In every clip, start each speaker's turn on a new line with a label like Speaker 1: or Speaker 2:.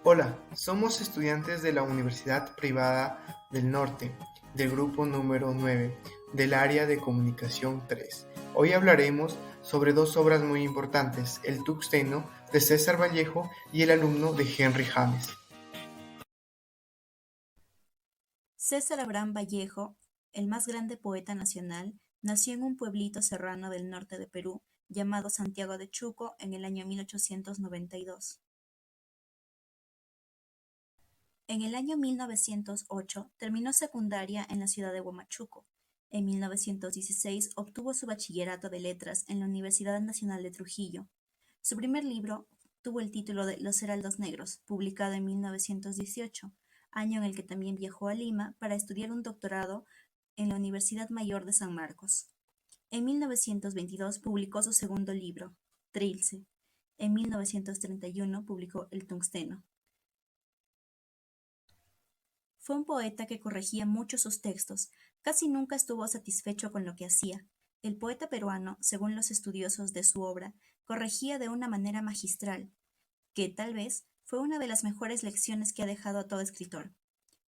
Speaker 1: Hola, somos estudiantes de la Universidad Privada del Norte, del grupo número 9, del área de Comunicación 3. Hoy hablaremos sobre dos obras muy importantes, El Tuxteno, de César Vallejo, y El alumno, de Henry James.
Speaker 2: César Abraham Vallejo, el más grande poeta nacional, nació en un pueblito serrano del norte de Perú, llamado Santiago de Chuco, en el año 1892. En el año 1908 terminó secundaria en la ciudad de Huamachuco. En 1916 obtuvo su bachillerato de letras en la Universidad Nacional de Trujillo. Su primer libro tuvo el título de Los Heraldos Negros, publicado en 1918, año en el que también viajó a Lima para estudiar un doctorado en la Universidad Mayor de San Marcos. En 1922 publicó su segundo libro, Trilce. En 1931 publicó El Tungsteno. Fue un poeta que corregía mucho sus textos, casi nunca estuvo satisfecho con lo que hacía. El poeta peruano, según los estudiosos de su obra, corregía de una manera magistral, que tal vez fue una de las mejores lecciones que ha dejado a todo escritor.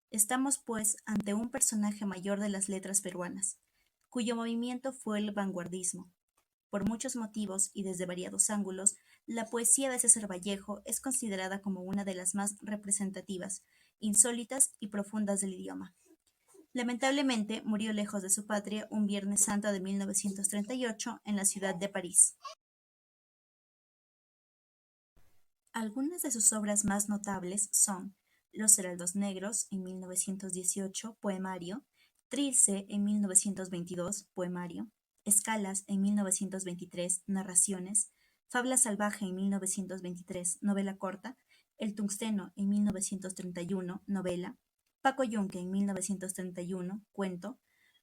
Speaker 2: Estamos, pues, ante un personaje mayor de las letras peruanas, cuyo movimiento fue el vanguardismo. Por muchos motivos y desde variados ángulos, la poesía de César Vallejo es considerada como una de las más representativas, insólitas y profundas del idioma. Lamentablemente, murió lejos de su patria un Viernes Santo de 1938 en la ciudad de París. Algunas de sus obras más notables son Los Heraldos Negros en 1918, poemario; Trilce en 1922, poemario; Escalas en 1923, narraciones; Fabla Salvaje en 1923, novela corta; El Tungsteno en 1931, novela; Paco Yunque en 1931, cuento;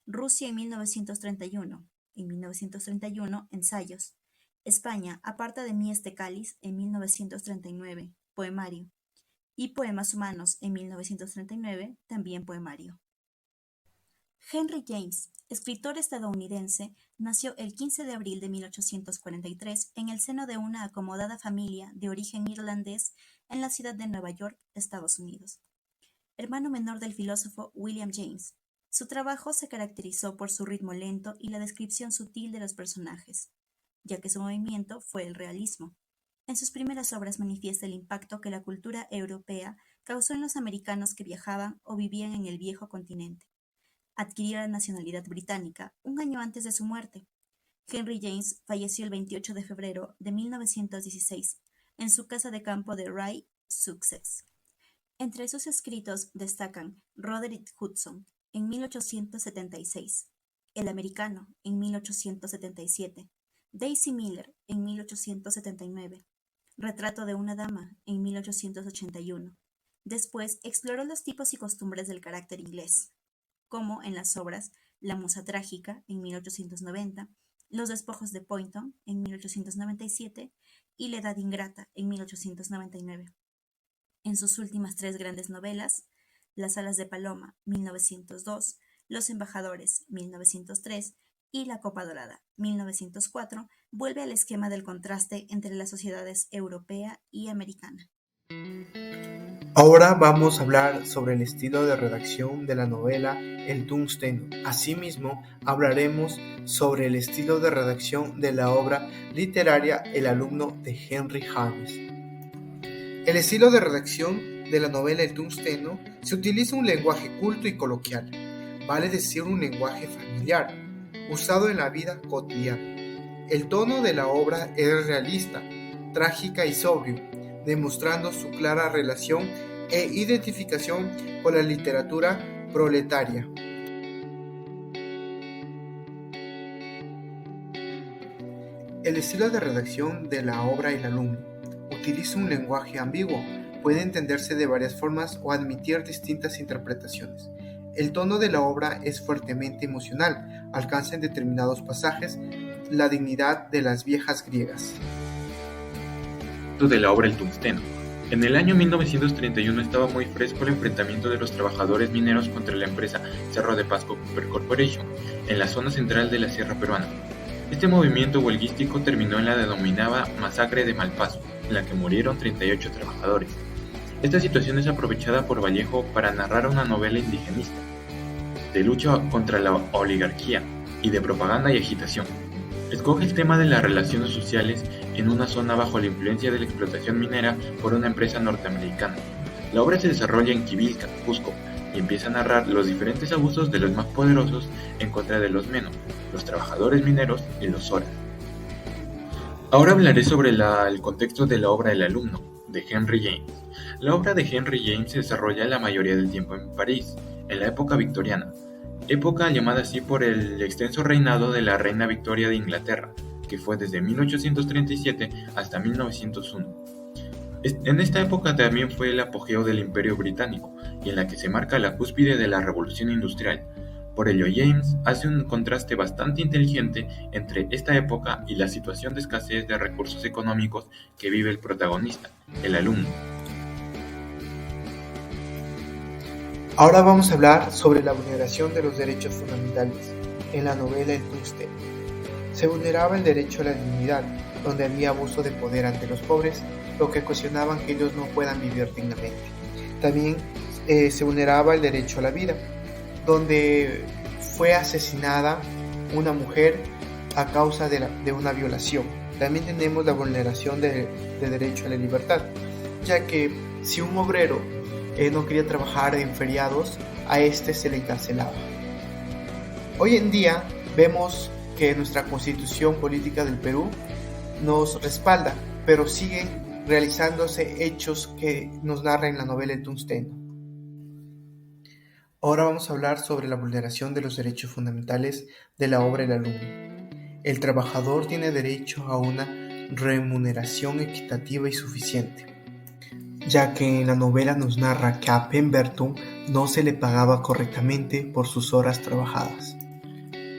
Speaker 2: Rusia en 1931, ensayos; España, aparta de mí este cáliz en 1939, poemario; y Poemas humanos en 1939, también poemario. Henry James, escritor estadounidense, nació el 15 de abril de 1843 en el seno de una acomodada familia de origen irlandés en la ciudad de Nueva York, Estados Unidos. Hermano menor del filósofo William James, su trabajo se caracterizó por su ritmo lento y la descripción sutil de los personajes, ya que su movimiento fue el realismo. En sus primeras obras manifiesta el impacto que la cultura europea causó en los americanos que viajaban o vivían en el viejo continente. Adquirió la nacionalidad británica un año antes de su muerte. Henry James falleció el 28 de febrero de 1916 en su casa de campo de Rye, Sussex. Entre sus escritos destacan Roderick Hudson en 1876, El americano en 1877, Daisy Miller en 1879, Retrato de una dama en 1881. Después exploró los tipos y costumbres del carácter inglés, como en las obras La musa trágica en 1890, Los despojos de Poynton en 1897 y La edad ingrata en 1899. En sus últimas tres grandes novelas, Las alas de Paloma, 1902, Los embajadores, 1903, y La copa dorada, 1904, vuelve al esquema del contraste entre las sociedades europea y americana.
Speaker 1: Ahora vamos a hablar sobre el estilo de redacción de la novela El Tungsteno. Asimismo, hablaremos sobre el estilo de redacción de la obra literaria El alumno, de Henry James. El estilo de redacción de la novela El Tungsteno se utiliza un lenguaje culto y coloquial, vale decir un lenguaje familiar, usado en la vida cotidiana. El tono de la obra es realista, trágica y sobrio, demostrando su clara relación e identificación con la literatura proletaria. El estilo de redacción de la obra El alumno utiliza un lenguaje ambiguo, puede entenderse de varias formas o admitir distintas interpretaciones. El tono de la obra es fuertemente emocional, alcanza en determinados pasajes la dignidad de las viejas griegas.
Speaker 3: De la obra El Tungsteno. En el año 1931 estaba muy fresco el enfrentamiento de los trabajadores mineros contra la empresa Cerro de Pasco Copper Corporation en la zona central de la Sierra Peruana. Este movimiento huelguístico terminó en la denominada Masacre de Malpaso, en la que murieron 38 trabajadores. Esta situación es aprovechada por Vallejo para narrar una novela indigenista, de lucha contra la oligarquía y de propaganda y agitación. Escoge el tema de las relaciones sociales en una zona bajo la influencia de la explotación minera por una empresa norteamericana. La obra se desarrolla en Quivilca, Cusco, y empieza a narrar los diferentes abusos de los más poderosos en contra de los menos, los trabajadores mineros y los Zora. Ahora hablaré sobre el contexto de la obra El alumno, de Henry James. La obra de Henry James se desarrolla la mayoría del tiempo en París, en la época victoriana, época llamada así por el extenso reinado de la reina Victoria de Inglaterra, que fue desde 1837 hasta 1901. En esta época también fue el apogeo del Imperio Británico, y en la que se marca la cúspide de la Revolución Industrial. Por ello, James hace un contraste bastante inteligente entre esta época y la situación de escasez de recursos económicos que vive el protagonista, el alumno.
Speaker 1: Ahora vamos a hablar sobre la vulneración de los derechos fundamentales. En la novela El Tungsteno se vulneraba el derecho a la dignidad, donde había abuso de poder ante los pobres, lo que ocasionaba que ellos no puedan vivir dignamente. También se vulneraba el derecho a la vida, donde fue asesinada una mujer a causa de una violación. También tenemos la vulneración de derecho a la libertad, ya que si un obrero no quería trabajar en feriados, a este se le encarcelaba. Hoy en día vemos que nuestra Constitución Política del Perú nos respalda, pero siguen realizándose hechos que nos narra en la novela El Tungsteno. Ahora vamos a hablar sobre la vulneración de los derechos fundamentales de la obra El alumno. El trabajador tiene derecho a una remuneración equitativa y suficiente, ya que en la novela nos narra que a Pemberton no se le pagaba correctamente por sus horas trabajadas.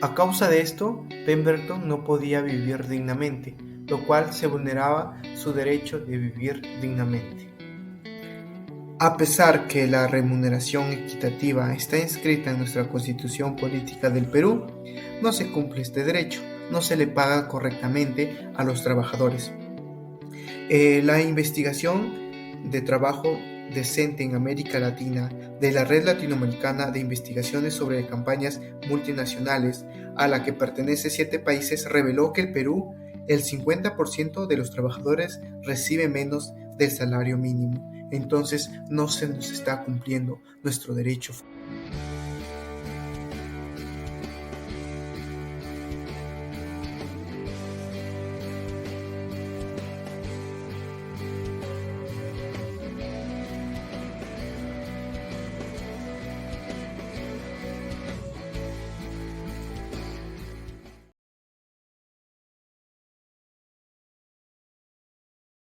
Speaker 1: A causa de esto, Pemberton no podía vivir dignamente, lo cual se vulneraba su derecho de vivir dignamente. A pesar que la remuneración equitativa está inscrita en nuestra Constitución Política del Perú, no se cumple este derecho, no se le paga correctamente a los trabajadores. La investigación de trabajo decente en América Latina de la Red Latinoamericana de Investigaciones sobre Campañas Multinacionales, a la que pertenece 7 países, reveló que el Perú, el 50% de los trabajadores recibe menos del salario mínimo. Entonces no se nos está cumpliendo nuestro derecho.